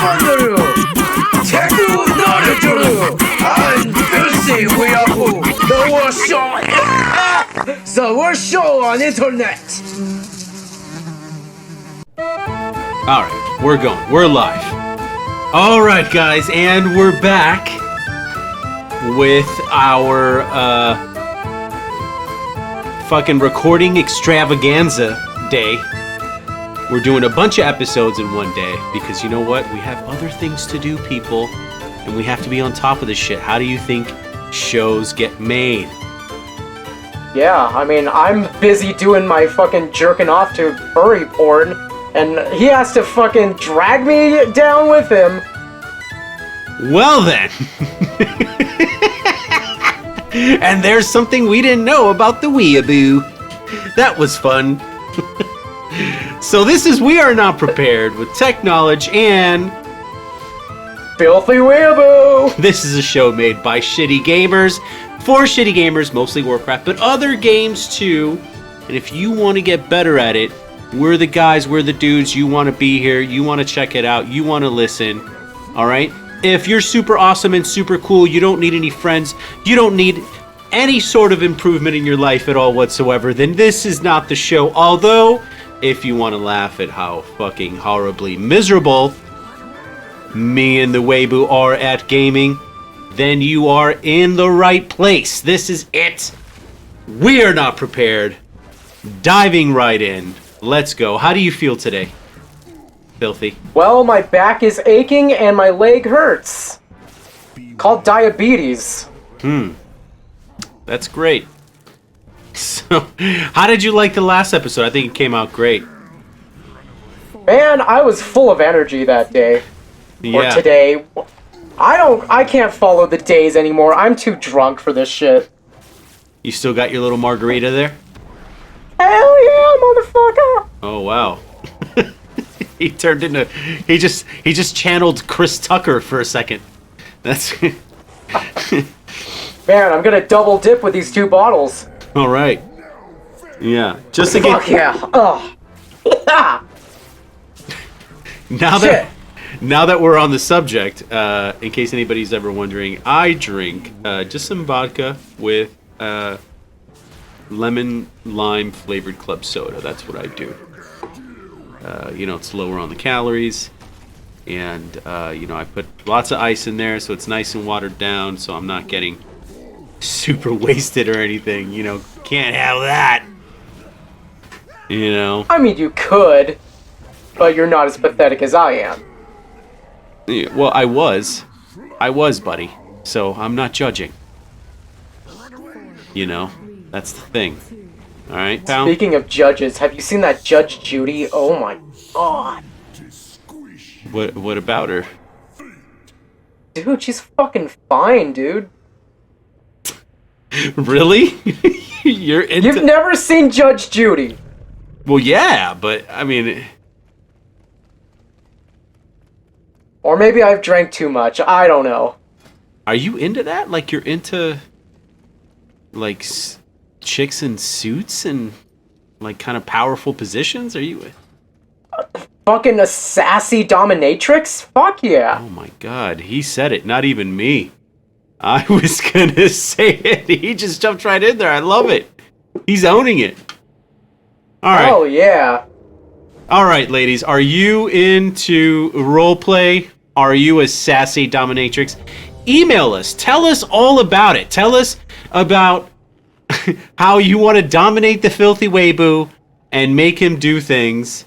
만들어 태그 나를 and filthy weeaboo the worst show on internet. Alright, we're going. We're live. Alright, guys, and we're back with our fucking recording extravaganza day. We're doing a bunch of episodes in one day because you know what? We have other things to do, people, and we have to be on top of this shit. How do you think shows get made? Yeah, I mean, I'm busy doing my fucking jerking off to furry porn, and he has to fucking drag me down with him. Well then. And there's something we didn't know about the weeaboo. That was fun. So this is We Are Not Prepared with tech knowledge and Filthy weeaboo! This is a show made by shitty gamers, for shitty gamers, mostly Warcraft, but other games too. And if you want to get better at it, we're the guys, we're the dudes. You want to be here, you want to check it out, you want to listen, alright? If you're super awesome and super cool, you don't need any friends, you don't need any sort of improvement in your life at all whatsoever, then this is not the show. Although, if you want to laugh at how fucking horribly miserable me and the Weibo are at gaming, then you are in the right place. This is it. We Are Not Prepared. Diving right in. Let's go. How do you feel today, Filthy? Well, my back is aching and my leg hurts. Called diabetes. That's great. So, how did you like the last episode? I think it came out great. Man, I was full of energy that day. Yeah. Or today. I can't follow the days anymore. I'm too drunk for this shit. You still got your little margarita there? Hell yeah, motherfucker! Oh wow. He turned into he just channeled Chris Tucker for a second. That's Man, I'm gonna double dip with these two bottles. all right. Yeah, just to Fuck get yeah. Ugh. now that we're on the subject, in case anybody's ever wondering, I drink just some vodka with lemon lime flavored club soda. That's what I do. It's lower on the calories, and I put lots of ice in there, so it's nice and watered down, so I'm not getting super wasted or anything. Can't have that. I mean, you could, but you're not as pathetic as I am. Yeah, well, I was, buddy. So I'm not judging. That's the thing. All right, pal? Speaking of judges, have you seen that Judge Judy? Oh my god. What about her? Dude, she's fucking fine, dude. Really? You've never seen Judge Judy? Well, yeah, but I mean... Or maybe I've drank too much. I don't know. Are you into that? Like, you're into... like... chicks in suits and like kind of powerful positions? Are you fucking a sassy dominatrix? Fuck yeah. Oh my god, he said it, not even me. I was gonna say it. He just jumped right in there. I love it. He's owning it. Alright. Oh yeah. Alright, ladies, are you into roleplay? Are you a sassy dominatrix? Email us. Tell us all about it. Tell us about how you want to dominate the filthy Weibo and make him do things,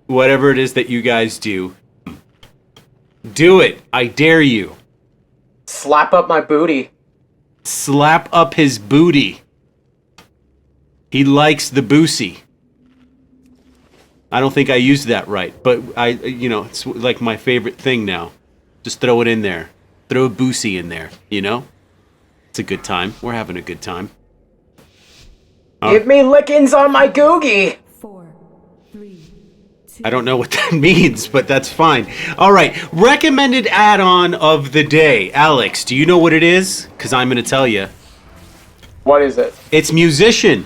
whatever it is that you guys do. Do it. I dare you. Slap up my booty. Slap up his booty. He likes the boosie. I don't think I used that right, but it's like my favorite thing now. Just throw it in there. Throw a boosie in there, It's a good time. We're having a good time. Give me lickings on my googie. 4, 3, 2. I don't know what that means, but that's fine. All right, recommended add-on of the day. Alex, do you know what it is? Because I'm going to tell you. What is it? It's musician.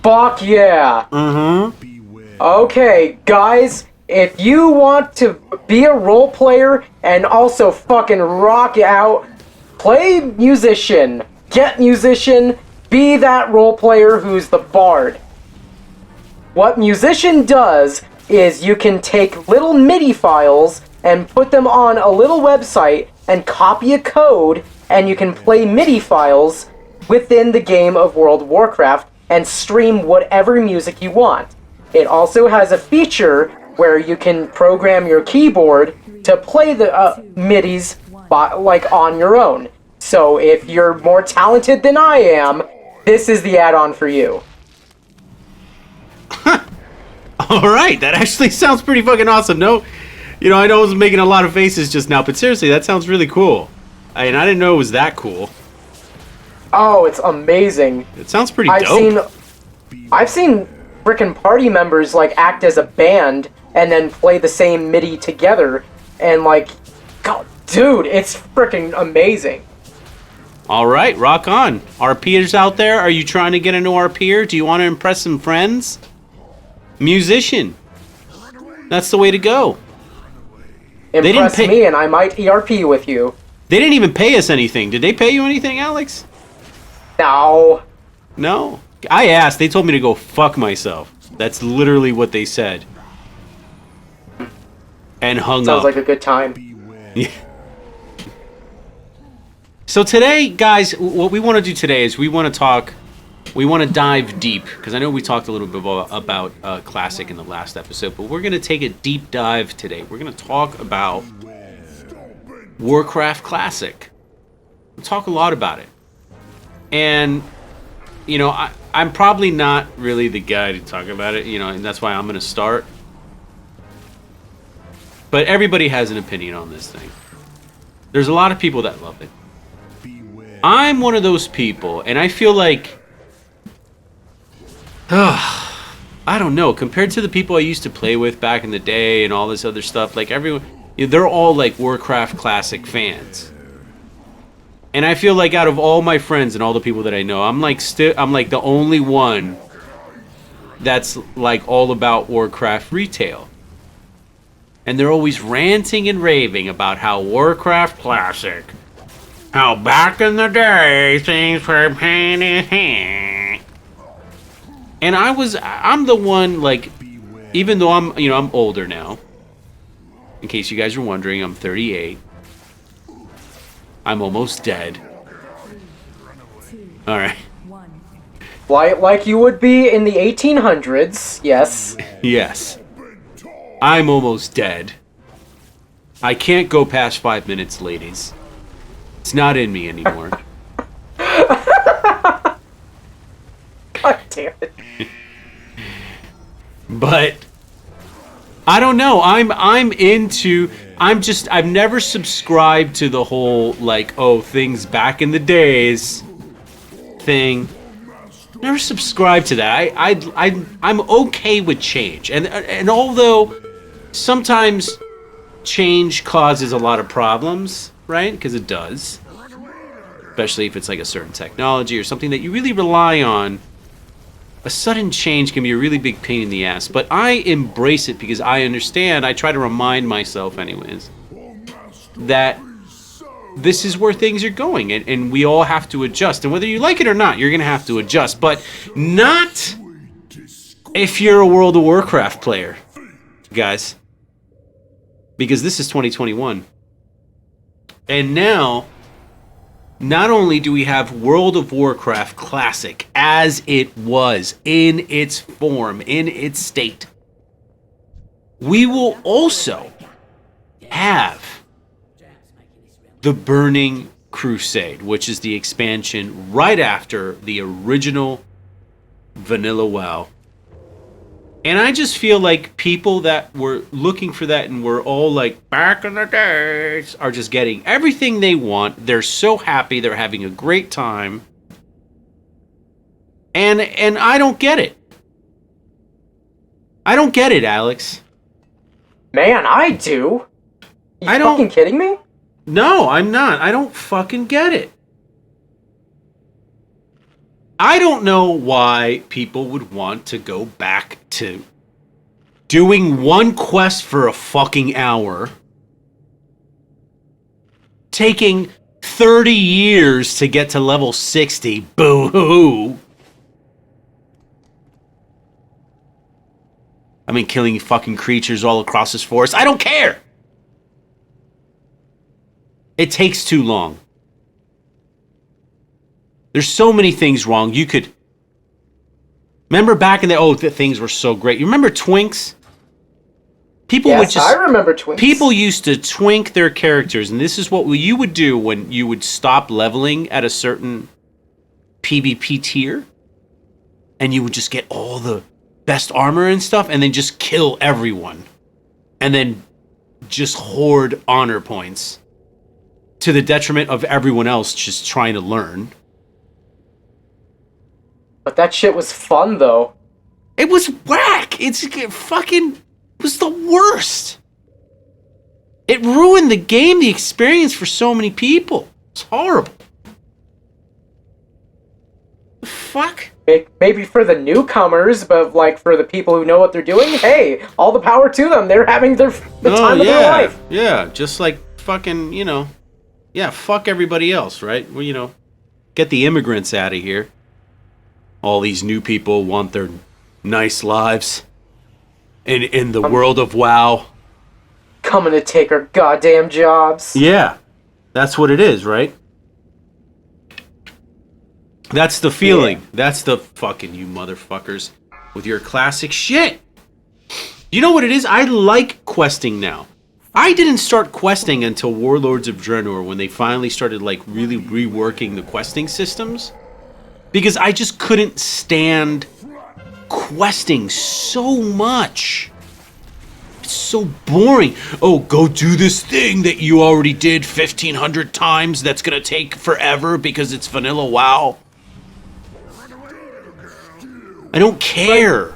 Fuck yeah. Mm-hmm. Okay, guys, if you want to be a role player and also fucking rock out, play musician, get musician, be that role player who's the bard. What musician does is you can take little MIDI files and put them on a little website and copy a code, and you can play MIDI files within the game of World of Warcraft and stream whatever music you want. It also has a feature where you can program your keyboard to play the MIDIs like on your own. So if you're more talented than I am, this is the add-on for you. All right, that actually sounds pretty fucking awesome. No, you know, I know I was making a lot of faces just now, but seriously, that sounds really cool. I didn't know it was that cool. Oh, it's amazing. It sounds pretty dope. I've seen frickin' party members like act as a band and then play the same MIDI together, and like, God, dude, it's frickin' amazing. All right, rock on. RPers out there, are you trying to get into RPer? Do you want to impress some friends? Musician. That's the way to go. Impress me and I might ERP with you. They didn't even pay us anything. Did they pay you anything, Alex? No. No. I asked. They told me to go fuck myself. That's literally what they said. And hung up. Sounds like a good time. Yeah. So today, guys, what we want to do today is we want to dive deep, because I know we talked a little bit about Classic in the last episode, but we're going to take a deep dive today. We're going to talk about Warcraft Classic. We'll talk a lot about it. And, you know, I'm probably not really the guy to talk about it, you know, and that's why I'm going to start. But everybody has an opinion on this thing. There's a lot of people that love it. I'm one of those people, and I feel like, I don't know, compared to the people I used to play with back in the day and all this other stuff, like everyone, you know, they're all like Warcraft Classic fans. And I feel like out of all my friends and all the people that I know, I'm like the only one that's like all about Warcraft retail. And they're always ranting and raving about how Warcraft Classic, how back in the day things were pain in hand. And I'm the one, like, even though I'm older now. In case you guys are wondering, I'm 38. I'm almost dead. All right. Like you would be in the 1800s, yes. Yes. I'm almost dead. I can't go past 5 minutes, ladies. It's not in me anymore. God damn it. But I don't know. I've never subscribed to the whole like, oh, things back in the days thing. Never subscribed to that. I'm okay with change. And although sometimes change causes a lot of problems, right? Because it does. Especially if it's like a certain technology or something that you really rely on. A sudden change can be a really big pain in the ass. But I embrace it because I understand. I try to remind myself anyways that this is where things are going. And we all have to adjust. And whether you like it or not, you're going to have to adjust. But not if you're a World of Warcraft player, guys. Because this is 2021. And now, not only do we have World of Warcraft Classic as it was, in its form, in its state, we will also have the Burning Crusade, which is the expansion right after the original Vanilla WoW. And I just feel like people that were looking for that and were all like, back in the days, are just getting everything they want. They're so happy. They're having a great time. And I don't get it. I don't get it, Alex. Man, I do. You fucking kidding me? No, I'm not. I don't fucking get it. I don't know why people would want to go back to doing one quest for a fucking hour, taking 30 years to get to level 60. Boo-hoo. I mean, killing fucking creatures all across this forest. I don't care! It takes too long. There's so many things wrong. You could... Remember back in the things were so great. You remember Twinks? People would just... I remember Twinks. People used to twink their characters, and this is what you would do when you would stop leveling at a certain PvP tier, and you would just get all the best armor and stuff, and then just kill everyone, and then just hoard honor points to the detriment of everyone else just trying to learn. But that shit was fun, though. It was whack. It was the worst. It ruined the game, the experience for so many people. It's horrible. The fuck? Maybe for the newcomers, but like for the people who know what they're doing, hey, all the power to them. They're having the time of their life. Yeah, just like fucking, fuck everybody else, right? Well, get the immigrants out of here. All these new people want their nice lives in the world of WoW. Coming to take our goddamn jobs. Yeah, that's what it is, right? That's the feeling. Yeah. That's the fucking you motherfuckers with your classic shit. You know what it is? I like questing now. I didn't start questing until Warlords of Draenor when they finally started like really reworking the questing systems. Because I just couldn't stand questing so much. It's so boring. Oh, go do this thing that you already did 1,500 times that's gonna take forever because it's vanilla WoW. I don't care.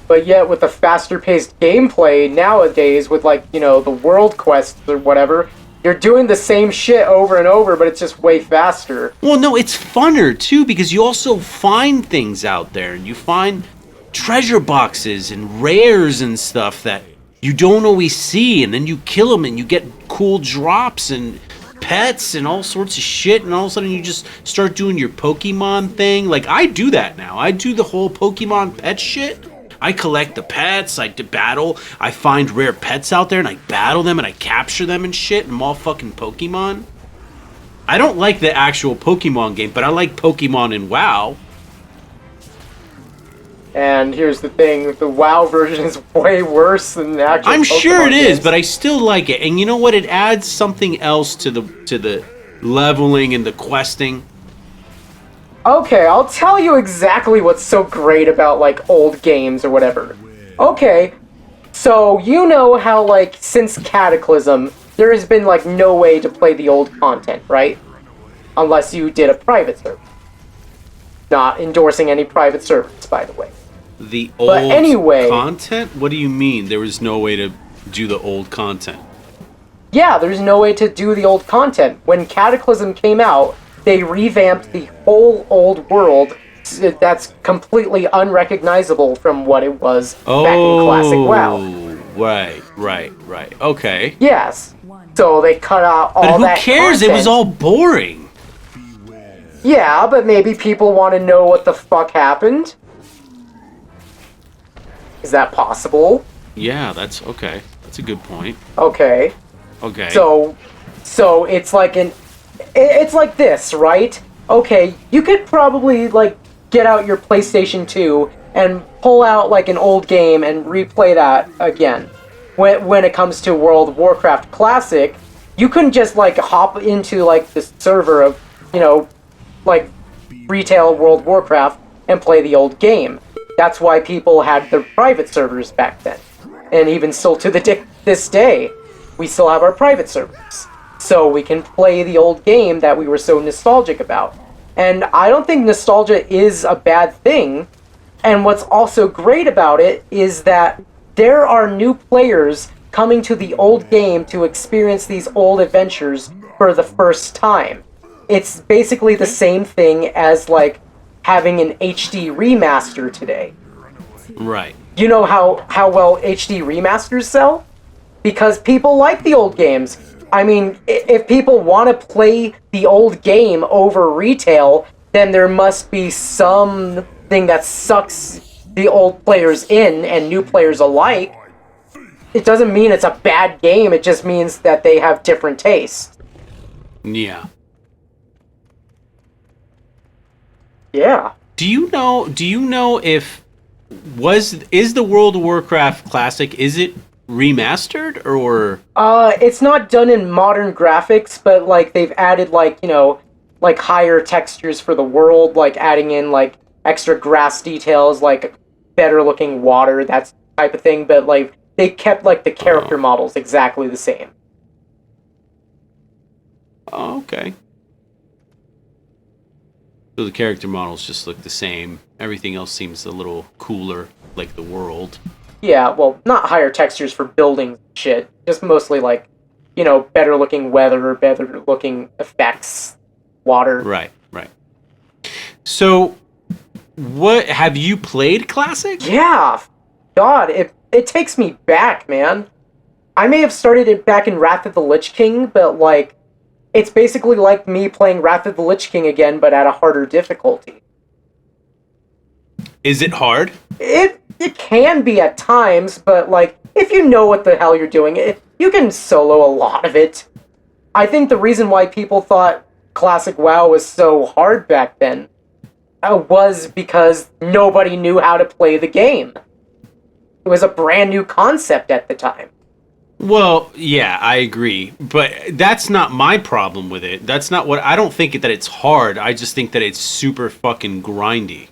But yet with the faster paced gameplay nowadays with like, the world quests or whatever, you're doing the same shit over and over, but it's just way faster. Well, no, it's funner, too, because you also find things out there, and you find treasure boxes and rares and stuff that you don't always see, and then you kill them, and you get cool drops and pets and all sorts of shit, and all of a sudden you just start doing your Pokemon thing. Like, I do that now. I do the whole Pokemon pet shit. I collect the pets, I battle, I find rare pets out there, and I battle them, and I capture them and shit, and I'm all fucking Pokemon. I don't like the actual Pokemon game, but I like Pokemon in WoW. And here's the thing, the WoW version is way worse than the actual I'm Pokemon sure it is, games. but I still like it. And you know what? It adds something else to the leveling and the questing. Okay, I'll tell you exactly what's so great about, like, old games or whatever. Okay, so you know how, like, since Cataclysm, there has been, like, no way to play the old content, right? Unless you did a private server. Not endorsing any private servers, by the way. The old content? What do you mean there was no way to do the old content? Yeah, there's no way to do the old content. When Cataclysm came out, they revamped the whole old world that's completely unrecognizable from what it was back in Classic WoW. Right. Okay. Yes. So they cut out all that But who cares? content. It was all boring. Yeah, but maybe people want to know what the fuck happened. Is that possible? Yeah, that's okay. That's a good point. Okay. So it's like it's like this, right? Okay, you could probably, like, get out your PlayStation 2 and pull out, like, an old game and replay that again. When it comes to World of Warcraft Classic, you couldn't just, like, hop into, like, the server of, like, retail World of Warcraft and play the old game. That's why people had their private servers back then. And even still to this day, we still have our private servers. So we can play the old game that we were so nostalgic about. And I don't think nostalgia is a bad thing. And what's also great about it is that there are new players coming to the old game to experience these old adventures for the first time. It's basically the same thing as, like, having an HD remaster today. Right. you know how well HD remasters sell? Because people like the old games. I mean, if people want to play the old game over retail, then there must be something that sucks the old players in and new players alike. It doesn't mean it's a bad game, it just means that they have different tastes. Yeah. Yeah. Do you know if is the World of Warcraft Classic, is it remastered or It's not done in modern graphics, but like they've added like, you know, like higher textures for the world, like adding in like extra grass details, like better looking water, that type of thing, but like they kept like the character models exactly the same. Oh, okay. So the character models just look the same. Everything else seems a little cooler, like the world. Yeah, well, not higher textures for buildings and shit. Just mostly like, you know, better looking weather, better looking effects, water. Right. So, what have you played Classic? Yeah, God, it takes me back, man. I may have started it back in Wrath of the Lich King, but like, it's basically like me playing Wrath of the Lich King again, but at a harder difficulty. Is it hard? It can be at times, but like, if you know what the hell you're doing, you can solo a lot of it. I think the reason why people thought Classic WoW was so hard back then was because nobody knew how to play the game. It was a brand new concept at the time. Well, yeah, I agree. But that's not my problem with it. That's not what... I don't think that it's hard. I just think that it's super fucking grindy.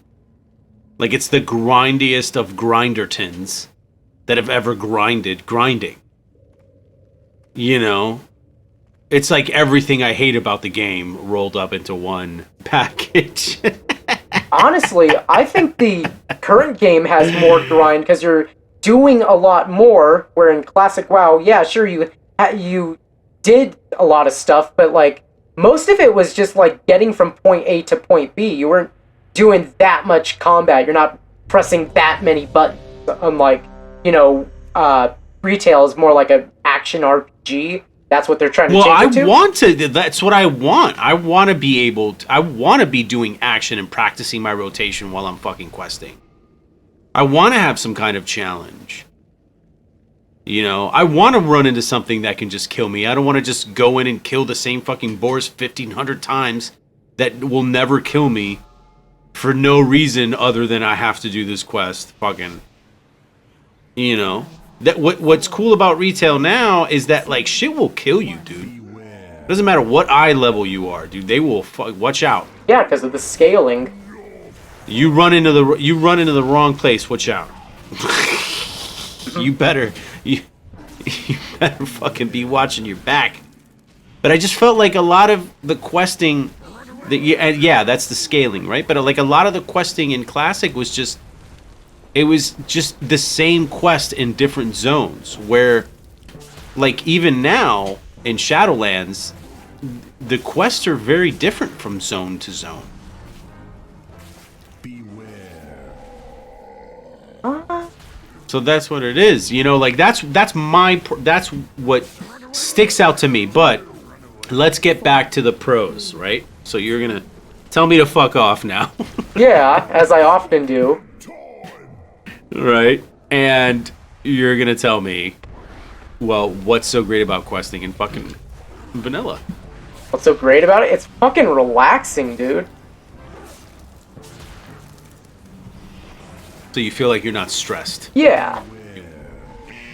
Like, it's the grindiest of grindertons that have ever grinding. You know? It's like everything I hate about the game rolled up into one package. Honestly, I think the current game has more grind because you're doing a lot more, where in Classic WoW, yeah, sure, you did a lot of stuff, but like, most of it was just like getting from point A to point B. You weren't doing that much combat. You're not pressing that many buttons. Unlike, you know, retail is more like an action RPG. That's what they're trying to change it to. Want to. That's what I want. I want to be able to. I want to be doing action and practicing my rotation while I'm fucking questing. I want to have some kind of challenge. You know, I want to run into something that can just kill me. I don't want to just go in and kill the same fucking boars 1,500 times that will never kill me for no reason other than I have to do this quest. Fucking, you know. That what's cool about retail now is that like shit will kill you, dude. Doesn't matter what eye level you are, dude. They will watch out. Yeah, because of the scaling. You run into the wrong place. Watch out. you better fucking be watching your back. But I just felt like a lot of the questing, yeah, that's the scaling, right? But like a lot of the questing in Classic was just. It was just the same quest in different zones, where, like, even now, in Shadowlands, the quests are very different from zone to zone. So that's what it is, you know, like, that's what sticks out to me, but let's get back to the pros, right? So you're gonna tell me to fuck off now. Yeah, as I often do. Right, and you're gonna tell me, well, what's so great about questing in fucking vanilla? What's so great about it? It's fucking relaxing, dude. So you feel like you're not stressed. Yeah.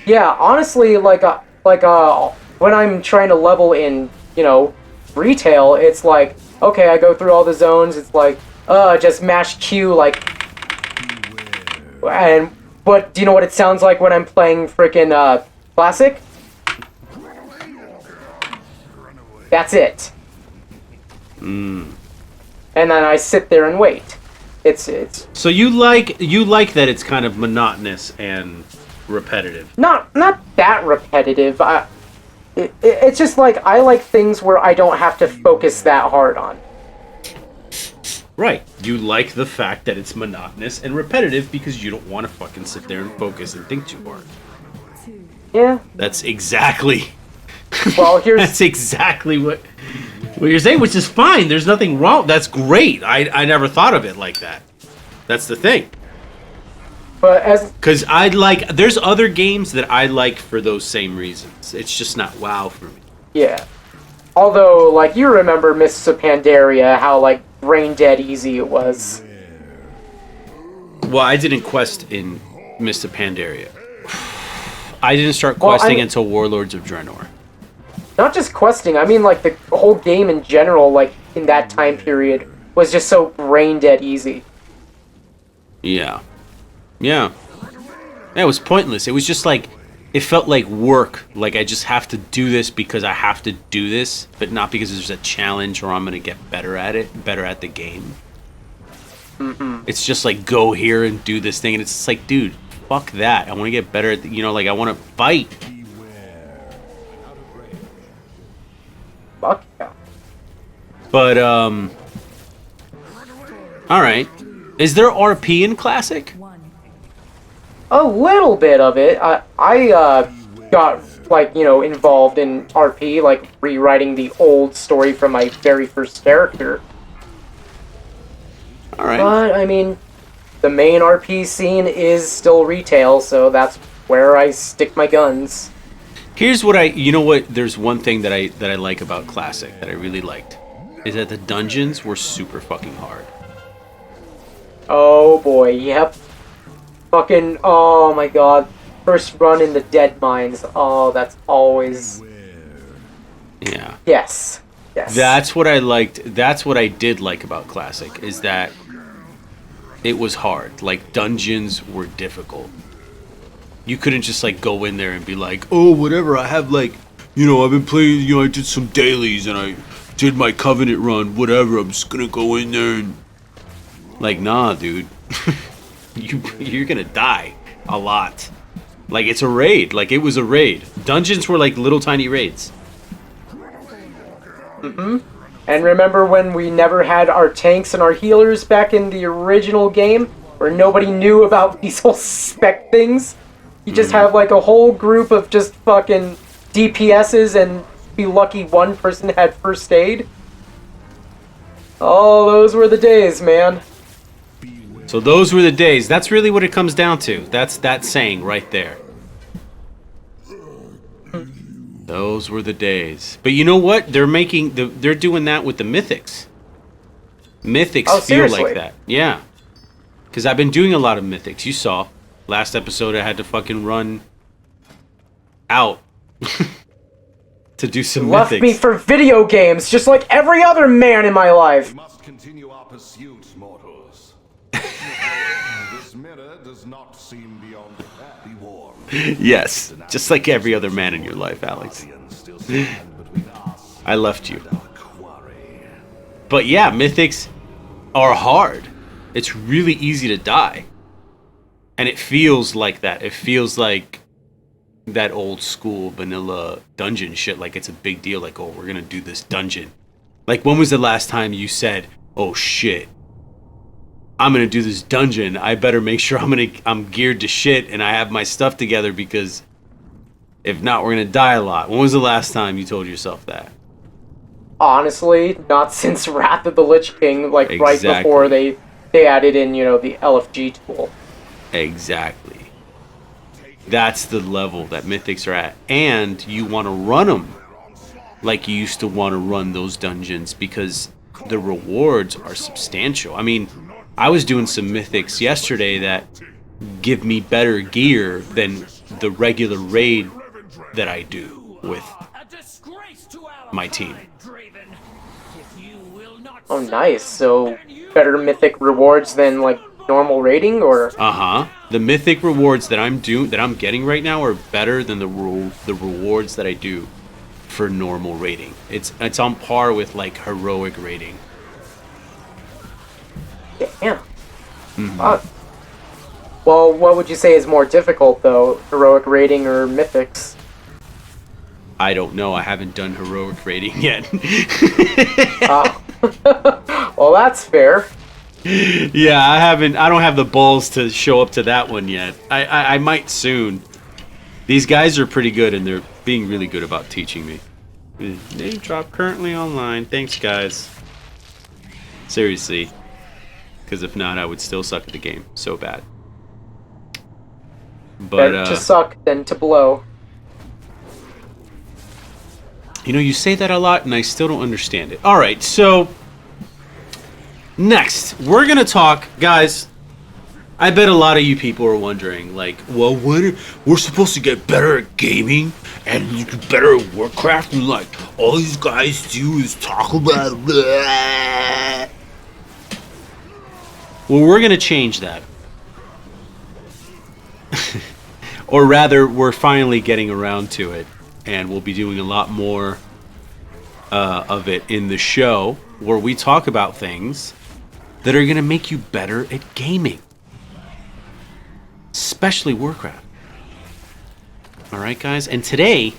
Yeah, honestly, like when I'm trying to level in, you know, retail, it's like, okay, I go through all the zones, it's like, just mash Q, like, and what do you know what it sounds like when I'm playing frickin' Classic? That's it. And then I sit there and wait. It's So you like that it's kind of monotonous and repetitive. not that repetitive. It's just like I like things where I don't have to focus that hard on. Right. You like the fact that it's monotonous and repetitive because you don't want to fucking sit there and focus and think too hard. Yeah. That's exactly... Well, here's... That's exactly what you're saying, which is fine. There's nothing wrong. That's great. I never thought of it like that. That's the thing. But as... Because there's other games that I like for those same reasons. It's just not WoW for me. Yeah. Although, like, you remember Mists of Pandaria, how, like, brain dead easy it was. Well, I didn't quest in Mists of Pandaria. I didn't start questing until Warlords of Draenor. Not just questing, I mean, like, the whole game in general, like, in that time period, was just so brain dead easy. Yeah. Yeah. It was pointless. It was just like, it felt like work. Like, I just have to do this because I have to do this, but not because there's a challenge or I'm going to get better at it, better at the game. Mm-hmm. It's just like, go here and do this thing, and it's just like, dude, fuck that. I want to get better at, like, I want to fight. Fuck yeah. But, alright. Is there RP in Classic? A little bit of it. I got, like, involved in RP, like, rewriting the old story from my very first character. Alright. But, I mean, the main RP scene is still retail, so that's where I stick my guns. Here's what there's one thing that I like about Classic that I really liked, is that the dungeons were super fucking hard. Oh boy, yep. Fucking, oh my god. First run in the Dead Mines. Oh, that's always... Yeah. Yes. Yes. That's what I liked. That's what I did like about Classic, is that it was hard. Like, dungeons were difficult. You couldn't just, like, go in there and be like, oh, whatever, I have, like, I've been playing, I did some dailies and I did my Covenant run, whatever, I'm just gonna go in there and... Like, nah, dude. You're gonna die a lot. Like, it's a raid. Like, it was a raid. Dungeons were like little tiny raids. Mm-hmm. And remember when we never had our tanks and our healers back in the original game? Where nobody knew about these whole spec things? You just have, like, a whole group of just fucking DPSs and be lucky one person had first aid? Oh, those were the days, man. So those were the days. That's really what it comes down to. That's that saying right there. Those were the days. But you know what? They're doing that with the Mythics. Mythics feel like that. Yeah. Because I've been doing a lot of Mythics. You saw. Last episode I had to fucking run out to do some Mythics. Left me for video games, just like every other man in my life. We must continue our pursuit, mortals. This mirror does not seem beyond be warm. Yes, just like every other man in your life, Alex. I left you. But yeah, Mythics are hard. It's really easy to die. And it feels like that. It feels like that old school vanilla dungeon shit. Like, it's a big deal. Like, oh, we're gonna do this dungeon. Like, when was the last time you said, oh shit, I'm gonna do this dungeon, I better make sure I'm geared to shit and I have my stuff together, because if not, we're gonna die a lot. When was the last time you told yourself that? Honestly, not since Wrath of the Lich King, like, Exactly. right before they added in, the LFG tool. Exactly. That's the level that Mythics are at. And you want to run them like you used to want to run those dungeons, because the rewards are substantial. I mean, I was doing some Mythics yesterday that give me better gear than the regular raid that I do with my team. Oh, nice. So, better Mythic rewards than, like, normal rating, or? The Mythic rewards that I'm getting right now are better than the rewards that I do for normal rating. It's on par with, like, heroic rating. Yeah. Well, what would you say is more difficult, though? Heroic rating or Mythics? I don't know. I haven't done heroic rating yet. Well, that's fair. Yeah, I don't have the balls to show up to that one yet. I might soon. These guys are pretty good, and they're being really good about teaching me. Name drop currently online. Thanks, guys. Seriously. Because if not, I would still suck at the game so bad. But Better to suck than to blow. You know, you say that a lot, and I still don't understand it. All right, so next, we're going to talk, guys. I bet a lot of you people are wondering, like, well, we're supposed to get better at gaming and get better at Warcraft, and like, all these guys do is talk about blah. Well, we're going to change that. Or rather, we're finally getting around to it, and we'll be doing a lot more of it in the show, where we talk about things that are going to make you better at gaming. Especially Warcraft. Alright, guys? And today,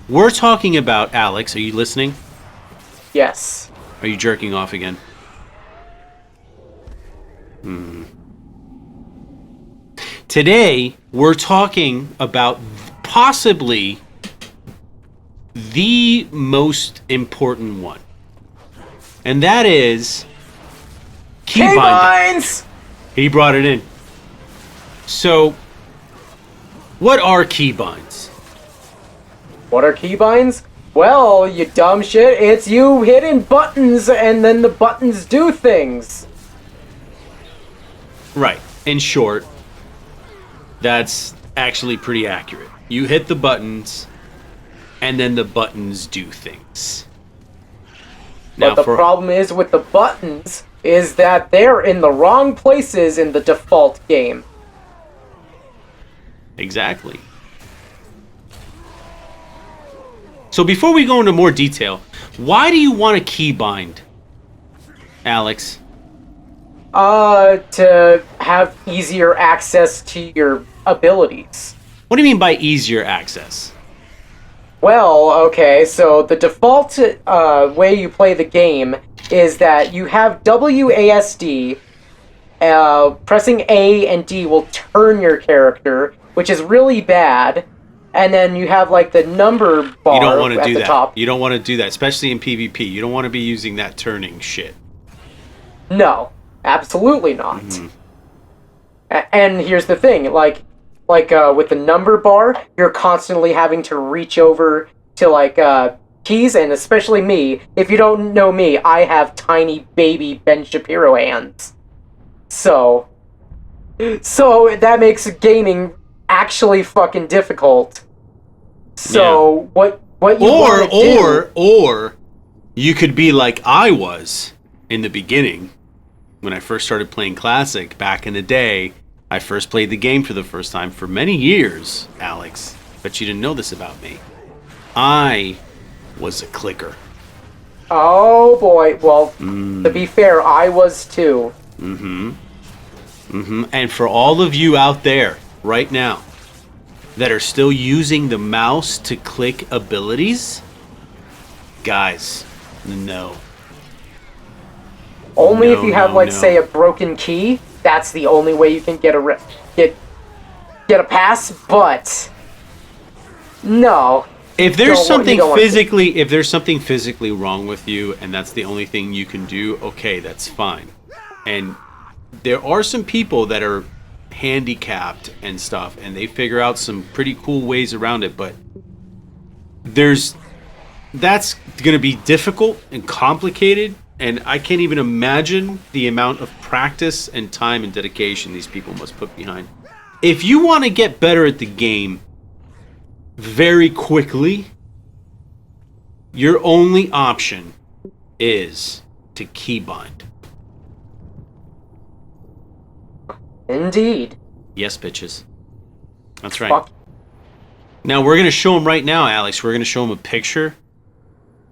we're talking about, Alex, are you listening? Yes. Are you jerking off again? Today, we're talking about possibly the most important one. And that is keybinding. Keybinds! He brought it in. So, what are keybinds? What are keybinds? Well, you dumb shit, it's you hitting buttons and then the buttons do things. Right. In short, that's actually pretty accurate. You hit the buttons, and then the buttons do things. But the problem is with the buttons is that they're in the wrong places in the default game. Exactly. So before we go into more detail, why do you want to keybind, Alex? To have easier access to your abilities. What do you mean by easier access? Well, okay, so the default way you play the game is that you have WASD, pressing A and D will turn your character, which is really bad, and then you have like the number bar You don't want to at do the that. top. You don't want to do that, especially in PvP. You don't want to be using that turning shit. No, absolutely not. Mm-hmm. And here's the thing, like with the number bar, you're constantly having to reach over to keys, and especially me. If you don't know me, I have tiny baby Ben Shapiro hands. So that makes gaming actually fucking difficult. So Yeah. what you want to do? Or you could be like I was in the beginning when I first started playing Classic back in the day. I first played the game for the first time for many years, Alex, but you didn't know this about me. I was a clicker. Oh boy, well, to be fair, I was too. And for all of you out there right now that are still using the mouse to click abilities, guys, no. Only if No, you have, no, no. say, a broken key. That's the only way you can get a pass. But no. If there's You something don't want to. physically wrong with you, and that's the only thing you can do, okay, that's fine. And there are some people that are handicapped and stuff, and they figure out some pretty cool ways around it, but that's going to be difficult and complicated, and I can't even imagine the amount of practice and time and dedication these people must put behind. If you want to get better at the game very quickly, your only option is to keybind. Indeed. Yes, bitches. That's right. Fuck. Now, we're going to show them right now, Alex. We're going to show them a picture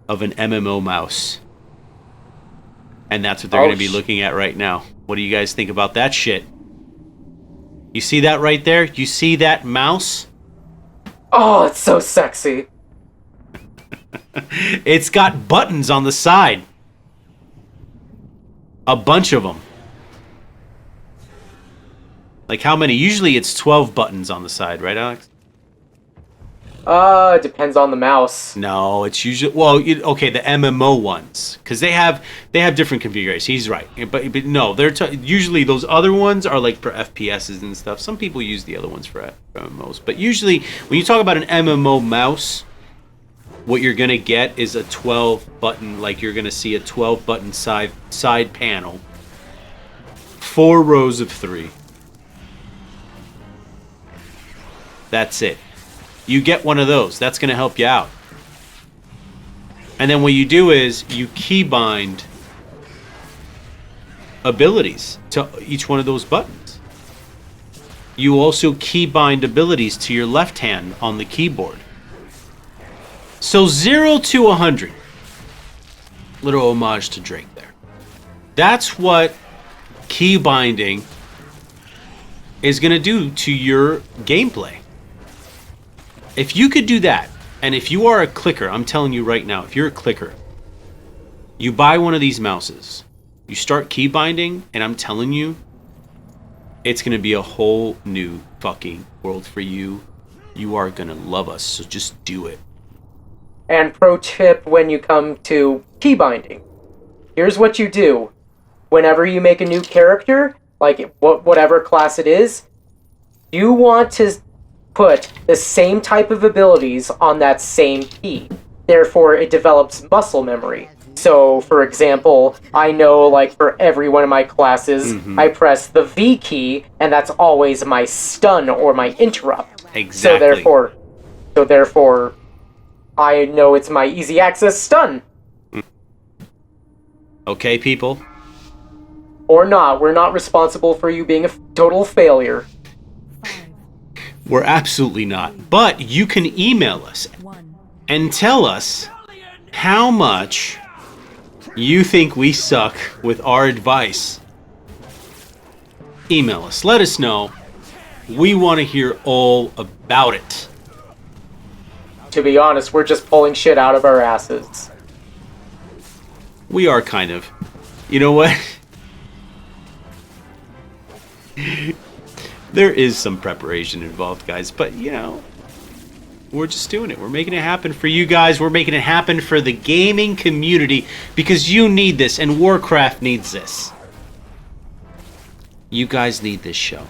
of an MMO mouse. And that's what they're going to be looking at right now. What do you guys think about that shit? You see that right there? You see that mouse? Oh, it's so sexy. It's got buttons on the side. A bunch of them. Like how many? Usually it's 12 buttons on the side, right, Alex? It depends on the mouse. No, it's usually okay. The MMO ones, because they have different configurations. He's right, but no, they're usually those other ones are like for FPSs and stuff. Some people use the other ones for MMOs, but usually when you talk about an MMO mouse, what you're gonna get is a 12 button. Like you're gonna see a 12 button side panel, 4 rows of 3. That's it. You get one of those. That's going to help you out. And then what you do is you keybind abilities to each one of those buttons. You also keybind abilities to your left hand on the keyboard. So 0 to 100. Little homage to Drake there. That's what keybinding is going to do to your gameplay. If you could do that, and if you are a clicker, I'm telling you right now, if you're a clicker, you buy one of these mouses, you start keybinding, and I'm telling you, it's going to be a whole new fucking world for you. You are going to love us, so just do it. And pro tip when you come to keybinding. Here's what you do. Whenever you make a new character, like whatever class it is, you want to put the same type of abilities on that same key. Therefore, it develops muscle memory. So, for example, I know, like, for every one of my classes, I press the V key, and that's always my stun or my interrupt. Exactly. So therefore, I know it's my easy access stun. Okay, people? Or not. We're not responsible for you being a total failure. We're absolutely not. But you can email us and tell us how much you think we suck with our advice. Email us. Let us know. We want to hear all about it. To be honest, we're just pulling shit out of our asses. We are kind of. You know what? There is some preparation involved, guys, but, you know, we're just doing it. We're making it happen for you guys. We're making it happen for the gaming community because you need this, and Warcraft needs this. You guys need this show.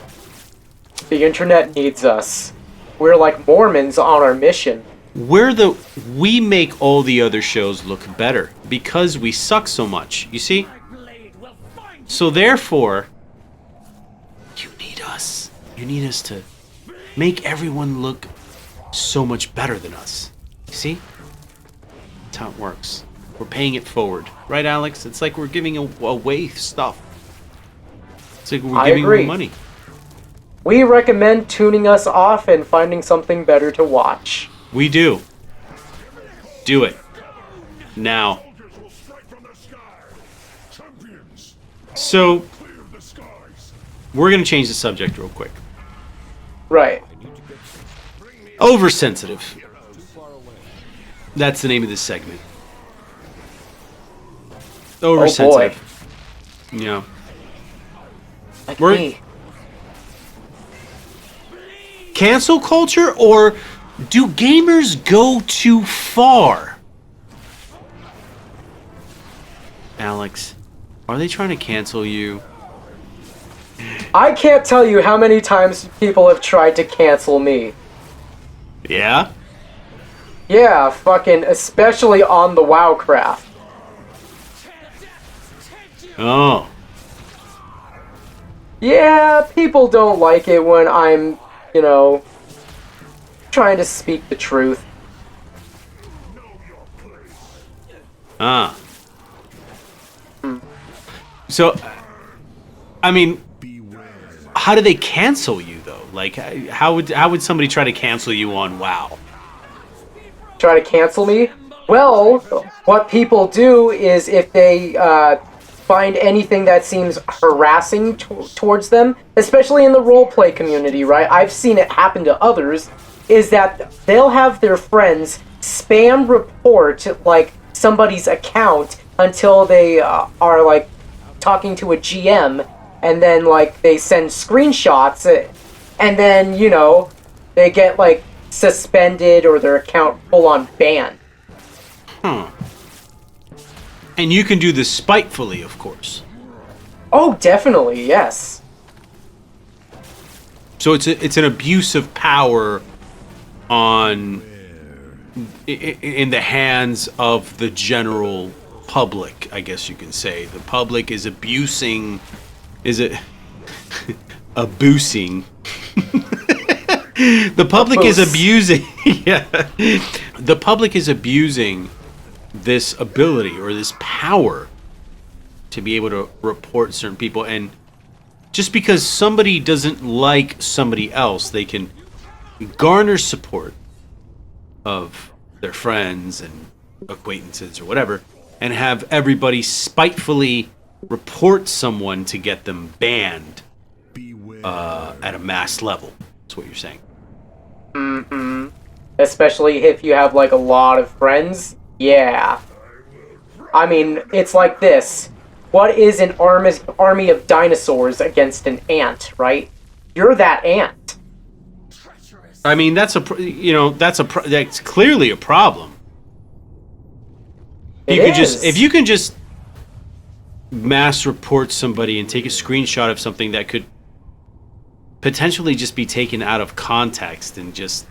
The internet needs us. We're like Mormons on our mission. We make all the other shows look better because we suck so much, you see? So therefore, you need us. You need us to make everyone look so much better than us. You see? That's how it works. We're paying it forward. Right, Alex? It's like we're giving away stuff. It's like we're giving away money. We recommend tuning us off and finding something better to watch. We do. Do it. Now. So, we're going to change the subject real quick. Right. Oversensitive. That's the name of this segment. Oversensitive. Oh boy. Yeah. Like me. Cancel culture, or do gamers go too far? Alex, are they trying to cancel you? I can't tell you how many times people have tried to cancel me. Yeah? Yeah, fucking, especially on the Wowcraft. Oh. Yeah, people don't like it when I'm, you know, trying to speak the truth. Ah. So, I mean, how do they cancel you though? Like, how would somebody try to cancel you on WoW? Try to cancel me? Well, what people do is if they find anything that seems harassing towards them, especially in the roleplay community, right? I've seen it happen to others, is that they'll have their friends spam report like somebody's account until they are like talking to a GM, and then, like, they send screenshots, and then, you know, they get, like, suspended or their account full-on banned. Huh. And you can do this spitefully, of course. Oh, definitely, yes. So it's an abuse of power in the hands of the general public, I guess you can say. The public is abusing... abusing. The public is abusing... yeah. The public is abusing this ability or this power to be able to report certain people, and just because somebody doesn't like somebody else, they can garner support of their friends and acquaintances or whatever, and have everybody spitefully report someone to get them banned at a mass level. That's what you're saying. Mm-hmm. Especially if you have, like, a lot of friends. Yeah. I mean, it's like this. What is an army of dinosaurs against an ant, right? You're that ant. I mean, that's clearly a problem. If you can just mass report somebody and take a screenshot of something that could potentially just be taken out of context and just...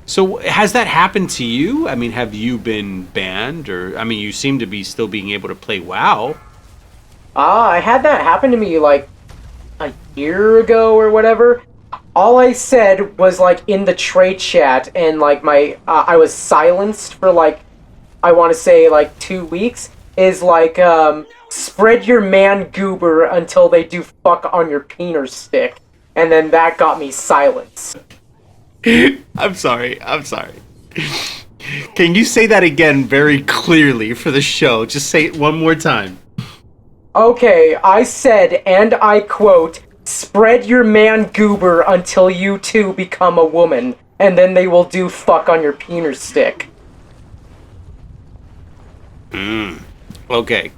So, has that happened to you? I mean, have you been banned? Or, I mean, you seem to be still being able to play WoW. I had that happen to me, like, a year ago or whatever. All I said was, like, in the trade chat, and, like, I was silenced for, like, I want to say, like, 2 weeks, is, like, spread your man goober until they do fuck on your peener stick. And then that got me silenced. I'm sorry. Can you say that again very clearly for the show? Just say it one more time. Okay, I said, and I quote, spread your man goober until you too become a woman, and then they will do fuck on your peener stick. Okay.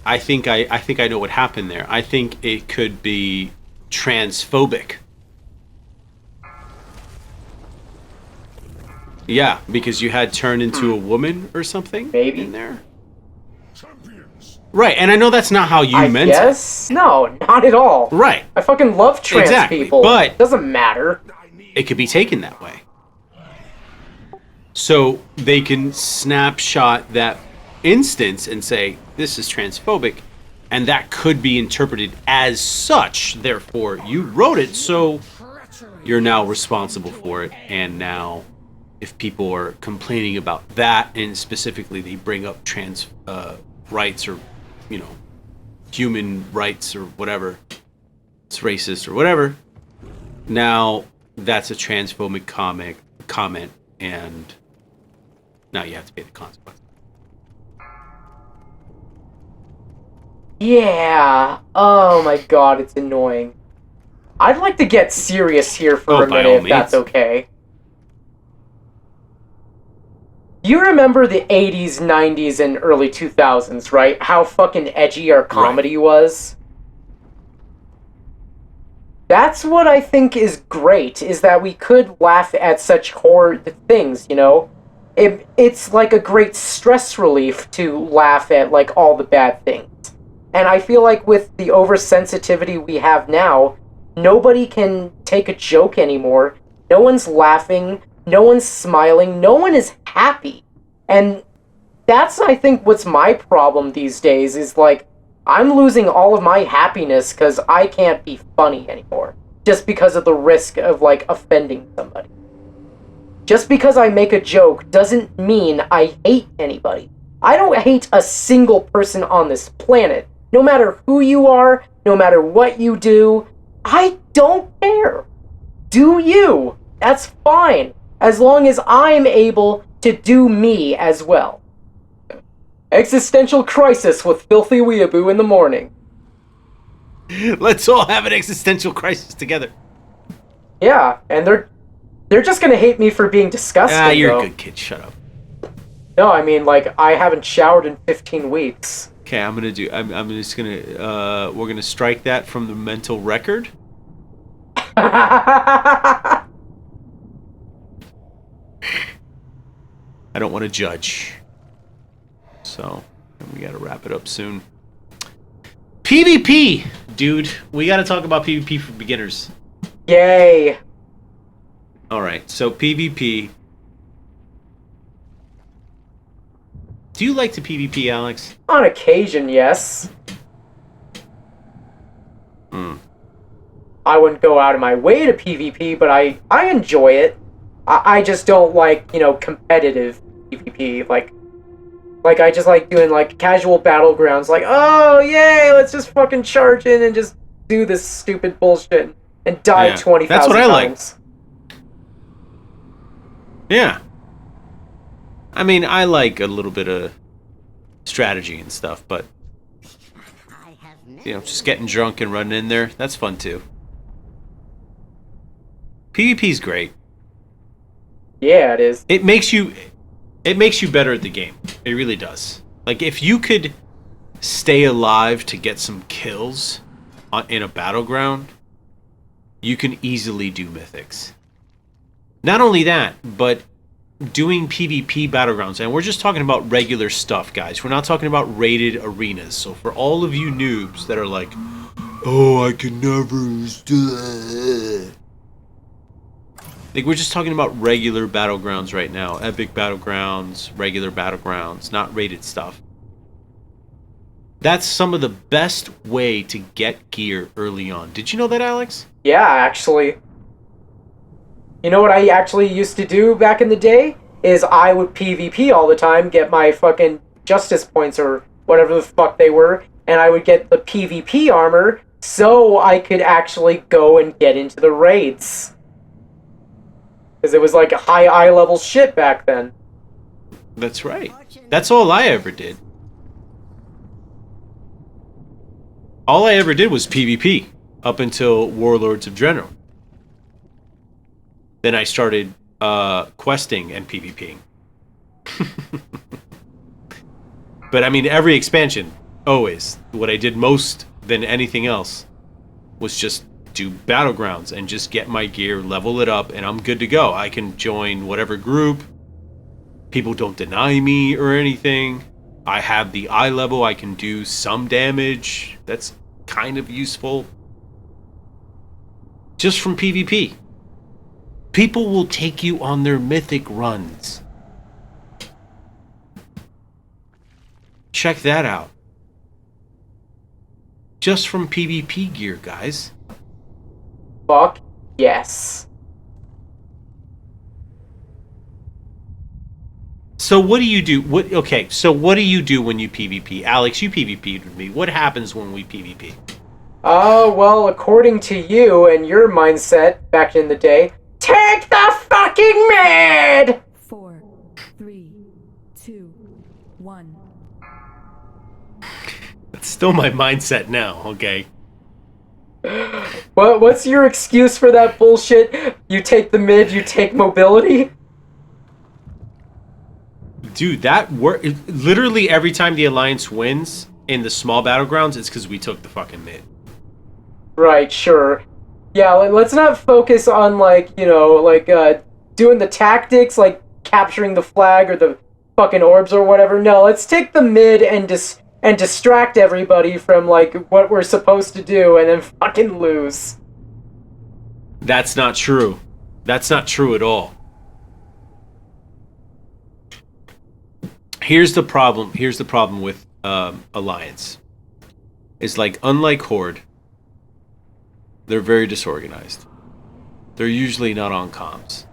I think I know what happened there. I think it could be transphobic. Yeah, because you had turned into a woman or something. Maybe in there. Right, and I know that's not how you meant it. Yes? No, not at all. Right. I fucking love trans people. But it doesn't matter. It could be taken that way. So they can snapshot that instance and say, this is transphobic, and that could be interpreted as such. Therefore, you wrote it, so you're now responsible for it. And now, if people are complaining about that, and specifically they bring up trans rights or, you know, human rights or whatever, it's racist or whatever, now that's a transphobic comment, and now you have to pay the consequences. Yeah. Oh my god, it's annoying. I'd like to get serious here for a minute, if that's okay. You remember the 80s, 90s, and early 2000s, right? How fucking edgy our comedy was? That's what I think is great, is that we could laugh at such horrid things, you know? It's like a great stress relief to laugh at, like, all the bad things. And I feel like with the oversensitivity we have now, nobody can take a joke anymore. No one's laughing. No one's smiling. No one is happy. And that's, I think, what's my problem these days, is, like, I'm losing all of my happiness because I can't be funny anymore. Just because of the risk of, like, offending somebody. Just because I make a joke doesn't mean I hate anybody. I don't hate a single person on this planet. No matter who you are, no matter what you do, I don't care. Do you? That's fine. As long as I'm able to do me as well. Existential crisis with Filthy Weeaboo in the morning. Let's all have an existential crisis together. Yeah, and they're just gonna hate me for being disgusting, you're though. a good kid, shut up. No, I mean, like, I haven't showered in 15 weeks. Okay, I'm just gonna we're gonna strike that from the mental record. I don't want to judge. So, we gotta wrap it up soon. PvP! Dude, we gotta talk about PvP for beginners. Yay. Alright, so PvP. Do you like to PvP, Alex? On occasion, yes. I wouldn't go out of my way to PvP, but I enjoy it. I just don't like, competitive PvP. Like I just like doing, casual battlegrounds. Like, oh, yay, let's just fucking charge in and just do this stupid bullshit and die 20,000 times. That's what I like. Yeah. I mean, I like a little bit of strategy and stuff, but, just getting drunk and running in there, that's fun too. PvP's great. Yeah, it is. It makes you better at the game. It really does. Like, if you could stay alive to get some kills in a battleground, you can easily do mythics. Not only that, but doing PvP battlegrounds, and we're just talking about regular stuff, guys. We're not talking about rated arenas. So for all of you noobs that are like, oh, I can never... Like, we're just talking about regular battlegrounds right now. Epic battlegrounds, regular battlegrounds, not rated stuff. That's some of the best way to get gear early on. Did you know that, Alex? Yeah, actually. You know what I actually used to do back in the day? Is I would PvP all the time, get my fucking justice points or whatever the fuck they were, and I would get the PvP armor so I could actually go and get into the raids. Because it was like a high eye level shit back then. That's right. That's all I ever did. All I ever did was PvP up until Warlords of Draenor. Then I started questing and PvPing. But I mean, every expansion, always, what I did most than anything else was just do battlegrounds and just get my gear, level it up, and I'm good to go. I can join whatever group. People don't deny me or anything. I have the eye level. I can do some damage. That's kind of useful. Just from PvP. People will take you on their mythic runs. Check that out. Just from PvP gear, guys. Fuck yes. So what do you do? So what do you do when you PvP? Alex, you PvP'd with me. What happens when we PvP? Well, according to you and your mindset back in the day, take the fucking mid! 4, 3, 2, 1. That's still my mindset now, okay? What's your excuse for that bullshit? You take the mid, you take mobility? Dude, that work. Literally every time the Alliance wins in the small battlegrounds, it's because we took the fucking mid. Right, sure. Yeah, let's not focus on, doing the tactics, like capturing the flag or the fucking orbs or whatever. No, let's take the mid and distract everybody from, what we're supposed to do and then fucking lose. That's not true. That's not true at all. Here's the problem. Here's the problem with Alliance. Is unlike Horde, they're very disorganized. They're usually not on comms.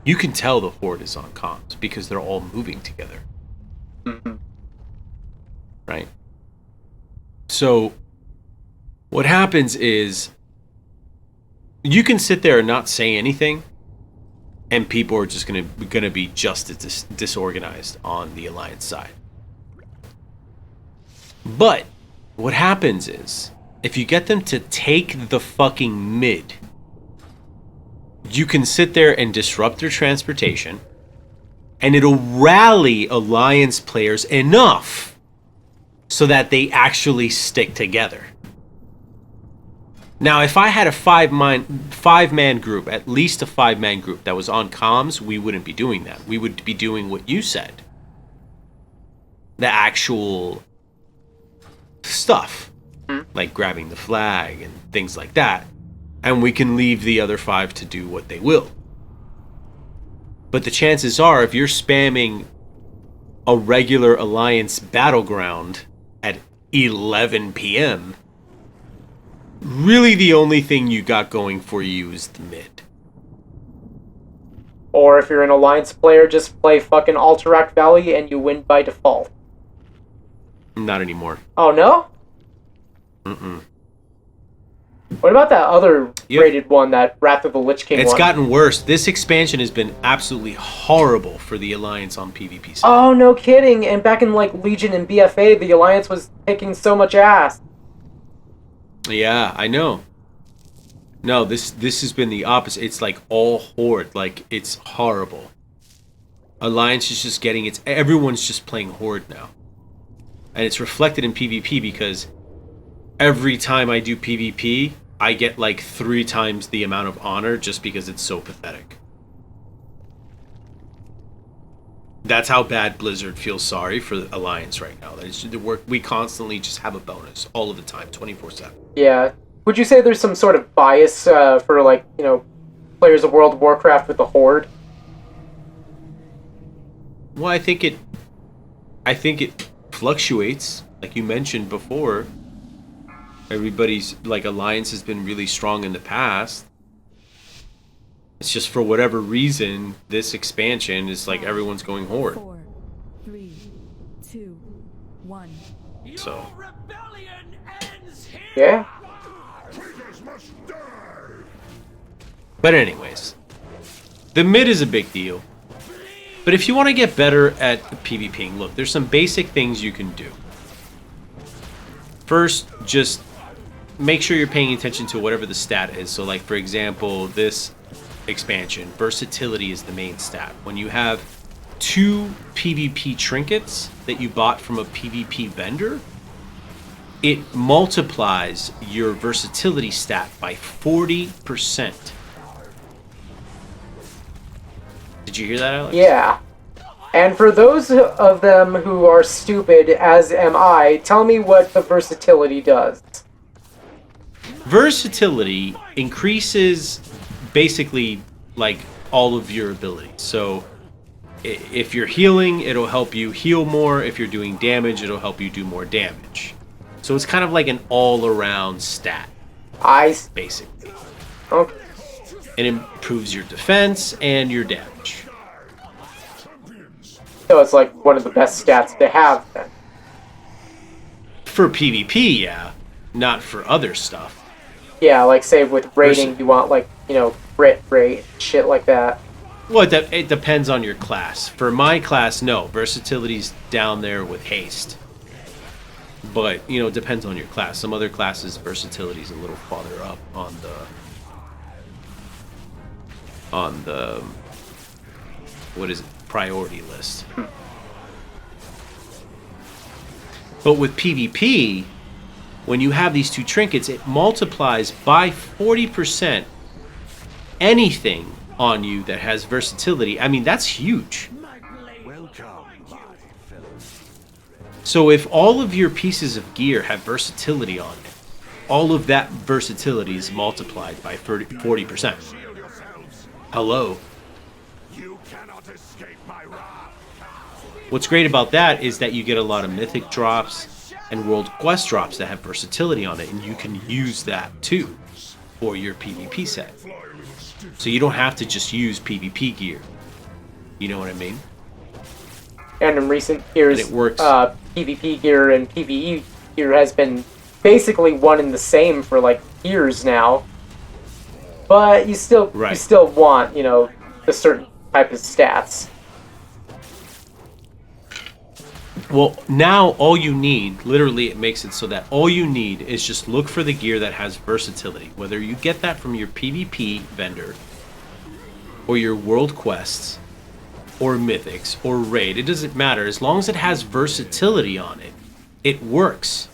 You can tell the Horde is on comms because they're all moving together. Mm-hmm. Right? So, what happens is, you can sit there and not say anything, and people are just gonna be just as disorganized on the Alliance side. But what happens is, if you get them to take the fucking mid, you can sit there and disrupt their transportation, and it'll rally Alliance players enough so that they actually stick together. Now, if I had a five-man group, at least a five-man group that was on comms, we wouldn't be doing that. We would be doing what you said. The actual stuff, like grabbing the flag and things like that. And we can leave the other 5 to do what they will. But the chances are, if you're spamming a regular Alliance battleground at 11 p.m., really the only thing you got going for you is the mid. Or if you're an Alliance player, just play fucking Alterac Valley and you win by default. Not anymore. Oh, no? Mm-mm. What about that other rated one, that Wrath of the Lich King one? It's gotten worse. This expansion has been absolutely horrible for the Alliance on PvP side. Oh, no kidding. And back in, like, Legion and BFA, the Alliance was kicking so much ass. Yeah, I know. No, this has been the opposite. It's like all Horde. Like, it's horrible. Alliance is just getting its... Everyone's just playing Horde now. And it's reflected in PvP because every time I do PvP, I get like 3 times the amount of honor just because it's so pathetic. That's how bad Blizzard feels sorry for the Alliance right now. We constantly just have a bonus all of the time, 24/7. Yeah. Would you say there's some sort of bias for, like, you know, players of World of Warcraft with the Horde? Well, I think it fluctuates, like you mentioned before. Everybody's, like, Alliance has been really strong in the past. It's just for whatever reason, this expansion is like everyone's going Horde. 4, 3, 2, 1. So. Yeah. But anyways, the mid is a big deal. But if you want to get better at PvPing, look, there's some basic things you can do. First, just make sure you're paying attention to whatever the stat is. So, like, for example, this expansion, Versatility is the main stat. When you have 2 PvP trinkets that you bought from a PvP vendor, it multiplies your Versatility stat by 40%. Did you hear that, Alex? Yeah. And for those of them who are stupid, as am I, tell me what the Versatility does. Versatility increases basically like all of your abilities. So if you're healing, it'll help you heal more. If you're doing damage, it'll help you do more damage. So it's kind of like an all-around stat, basically. Okay. It improves your defense and your damage. So it's like one of the best stats to have, then. For PvP, yeah. Not for other stuff. Yeah, like, say, with raiding, you want, like, you know, crit rate, shit like that. Well, it depends on your class. For my class, no. Versatility's down there with haste. But, you know, it depends on your class. Some other classes, Versatility's a little farther up on the what is it, priority list. But with PvP, when you have these 2 trinkets, it multiplies by 40% anything on you that has versatility. I mean, that's huge. So if all of your pieces of gear have versatility on it, all of that versatility is multiplied by 40%. Hello. What's great about that is that you get a lot of mythic drops and world quest drops that have versatility on it, and you can use that too for your PvP set. So you don't have to just use PvP gear. You know what I mean? And in recent years, it works. PvP gear and PvE gear has been basically one and the same for, like, years now. But you still want, you know, a certain type of stats. Well, now all you need, literally it makes it so that all you need is just look for the gear that has versatility. Whether you get that from your PvP vendor, or your world quests, or mythics, or raid, it doesn't matter. As long as it has versatility on it, it works.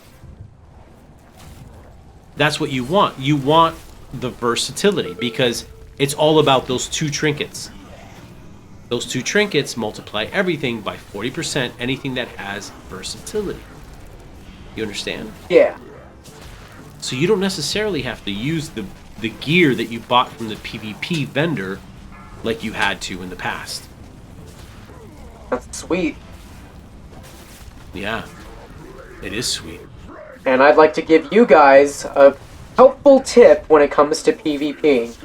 That's what you want. You want the versatility because it's all about those 2 trinkets. Those 2 trinkets multiply everything by 40%, anything that has versatility. You understand? Yeah. So you don't necessarily have to use the gear that you bought from the PvP vendor like you had to in the past. That's sweet. Yeah, it is sweet. And I'd like to give you guys a helpful tip when it comes to PvP.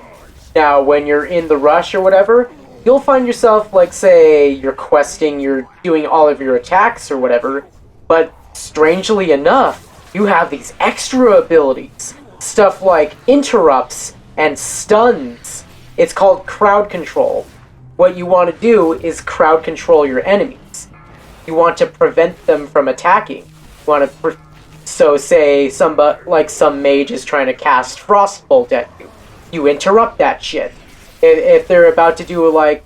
Now, when you're in the rush or whatever, you'll find yourself, like, say, you're questing, you're doing all of your attacks or whatever, but strangely enough, you have these extra abilities. Stuff like interrupts and stuns. It's called crowd control. What you want to do is crowd control your enemies. You want to prevent them from attacking. You want to so say some mage is trying to cast Frostbolt at you. You interrupt that shit. If they're about to do like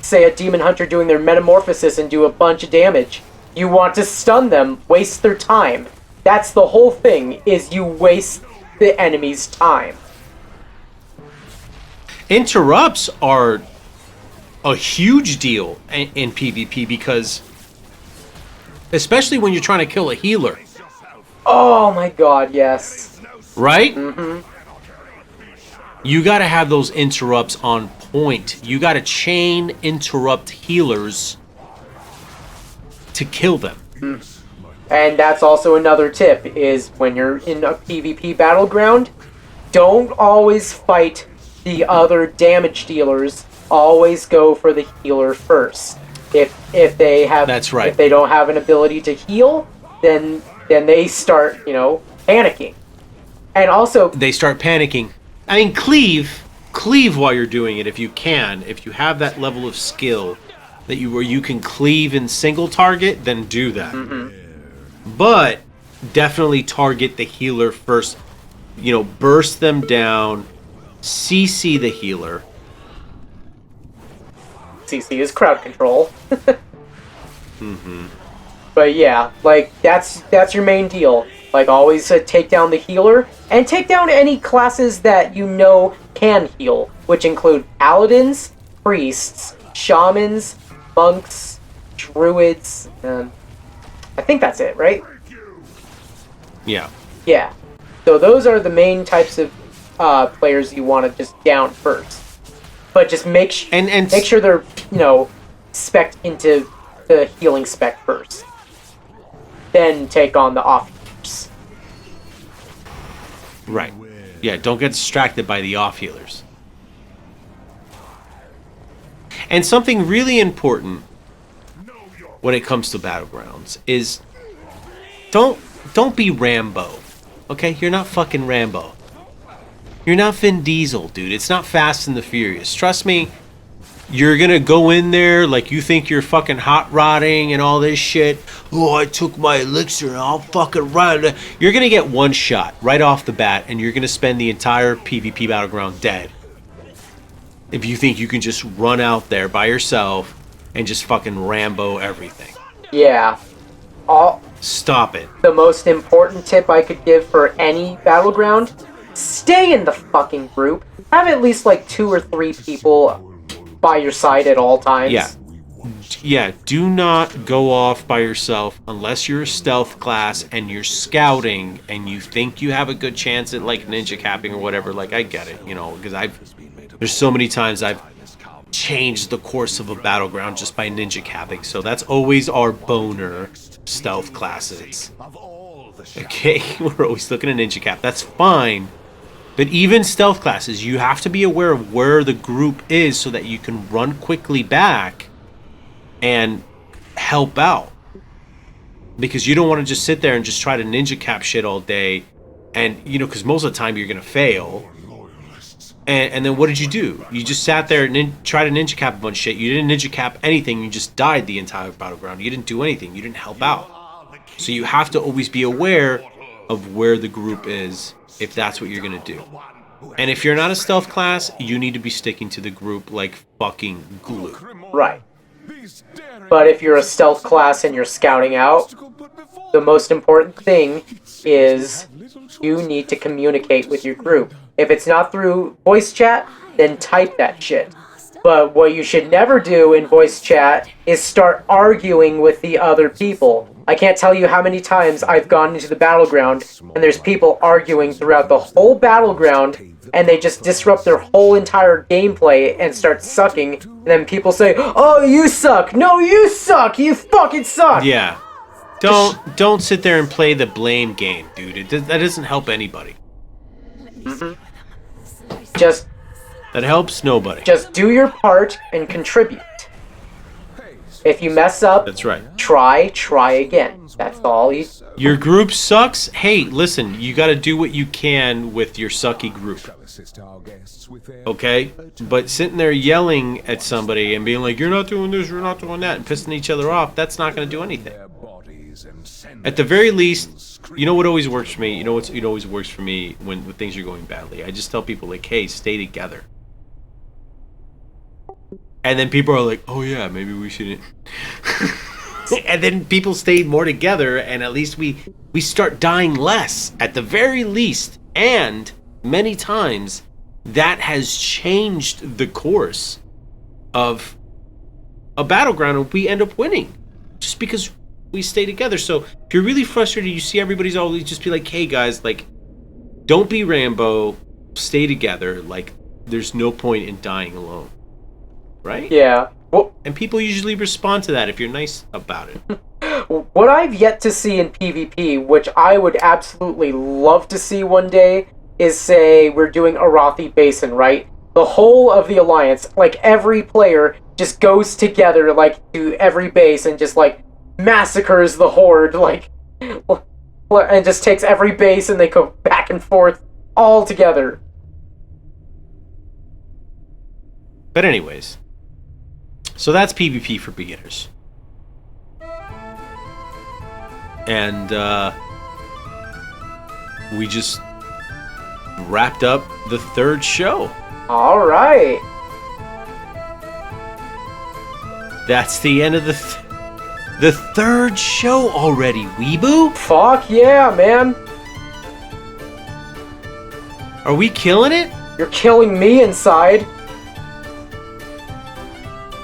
say a demon hunter doing their metamorphosis and do a bunch of damage, you want to stun them, waste their time. That's the whole thing, is you waste the enemy's time. Interrupts are a huge deal in PvP because, especially when you're trying to kill a healer. Oh my god, yes. Right? Mm-hmm. You gotta have those interrupts on point. You gotta chain interrupt healers to kill them. And that's also another tip, is when you're in a PvP battleground, don't always fight the other damage dealers. Always go for the healer first. If they have, that's right. If they don't have an ability to heal, then they start, panicking. And also They start panicking. I mean, cleave while you're doing it if you can. If you have that level of skill where you can cleave in single target, then do that. Mm-hmm. But definitely target the healer first. Burst them down, CC the healer. CC is crowd control. Mm-hmm. But yeah, that's your main deal. Always take down the healer, and take down any classes that you know can heal, which include paladins, priests, shamans, monks, druids, I think that's it, right? Yeah. Yeah. So those are the main types of players you want to just down first. But just make sure they're, spec'd into the healing spec first. Then take on the off-healers. Right. Yeah, don't get distracted by the off-healers. And something really important when it comes to battlegrounds is don't be Rambo. Okay? You're not fucking Rambo. You're not Vin Diesel, dude. It's not Fast and the Furious. Trust me, you're gonna go in there like you think you're fucking hot rodding and all this shit. Oh, I took my elixir and I'll fucking run. You're gonna get one shot right off the bat and you're gonna spend the entire PvP battleground dead. If you think you can just run out there by yourself and just fucking Rambo everything. Yeah. Stop it. The most important tip I could give for any battleground: stay in the fucking group. Have at least 2 or 3 people by your side at all times. Yeah, do not go off by yourself unless you're a stealth class and you're scouting and you think you have a good chance at ninja capping or whatever. I get it, because there's so many times I've changed the course of a battleground just by ninja capping. So that's always our boner stealth classes. Okay, we're always looking at ninja cap. That's fine. But even stealth classes, you have to be aware of where the group is so that you can run quickly back and help out. Because you don't want to just sit there and just try to ninja cap shit all day. And, because most of the time you're going to fail. And then what did you do? You just sat there and tried to ninja cap a bunch of shit. You didn't ninja cap anything. You just died the entire battleground. You didn't do anything. You didn't help out. So you have to always be aware of where the group is if that's what you're going to do. And if you're not a stealth class, you need to be sticking to the group like fucking glue. Right. But if you're a stealth class and you're scouting out, the most important thing is you need to communicate with your group. If it's not through voice chat, then type that shit. But what you should never do in voice chat is start arguing with the other people. I can't tell you how many times I've gone into the battleground and there's people arguing throughout the whole battleground and they just disrupt their whole entire gameplay and start sucking. And then people say, "Oh, you suck! No, you suck! You fucking suck!" Yeah. Don't sit there and play the blame game, dude. That doesn't help anybody. That helps nobody. Just do your part and contribute. If you mess up, that's right. Try again. That's all you... Your group sucks? Hey, listen, you gotta do what you can with your sucky group. Okay? But sitting there yelling at somebody and being like, "You're not doing this, you're not doing that," and pissing each other off, that's not gonna do anything. At the very least, you know what always works for me? You know it always works for me when things are going badly? I just tell people, like, hey, stay together. And then people are like, "Oh yeah, maybe we shouldn't." And then people stay more together, and at least we start dying less, at the very least. And many times, that has changed the course of a battleground, and we end up winning just because we stay together. So if you're really frustrated, you see everybody's always just be like, "Hey guys, like, don't be Rambo, stay together. Like, there's no point in dying alone." Right? Yeah. Well, and people usually respond to that if you're nice about it. What I've yet to see in PvP, which I would absolutely love to see one day, is, say, we're doing Arathi Basin, right? The whole of the Alliance, like, every player just goes together, like, to every base and just, like, massacres the Horde, like, and just takes every base and they go back and forth all together. But anyways, so that's PvP for beginners. And we just wrapped up the third show. All right. That's the end of the third show already, Weeboo. Fuck yeah, man. Are we killing it? You're killing me inside.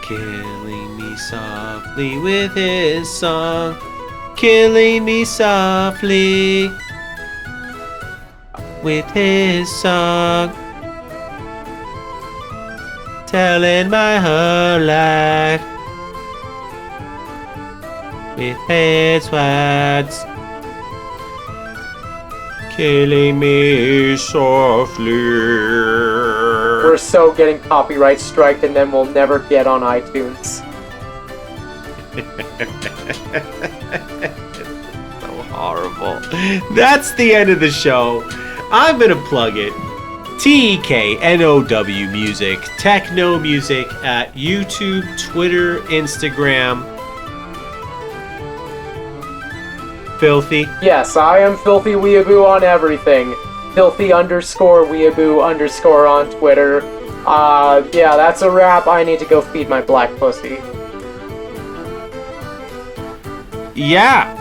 Killing me softly with his song. Killing me softly with his song. Telling my whole life with his words. Killing me softly. We're so getting copyright striked, and then we'll never get on iTunes. So horrible. That's the end of the show. I'm gonna plug it. TKNOW Music, Techno Music at YouTube, Twitter, Instagram. Filthy. Yes, I am Filthy Weeaboo on everything. Filthy_Weeaboo_ on Twitter. Yeah, that's a wrap. I need to go feed my black pussy. Yeah.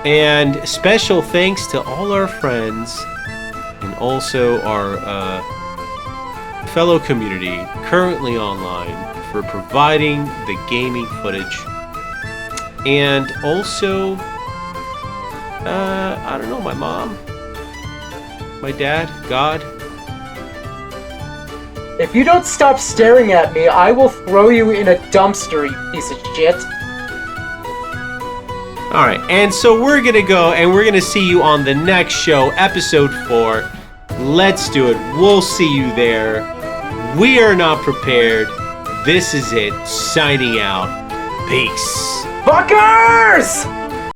And special thanks to all our friends and also our fellow community currently online for providing the gaming footage. And also, I don't know, my mom, my dad, God. If you don't stop staring at me, I will throw you in a dumpster, you piece of shit. Alright, and so we're gonna go and we're gonna see you on the next show, episode 4. Let's do it. We'll see you there. We are not prepared. This is it. Signing out. Peace. Fuckers!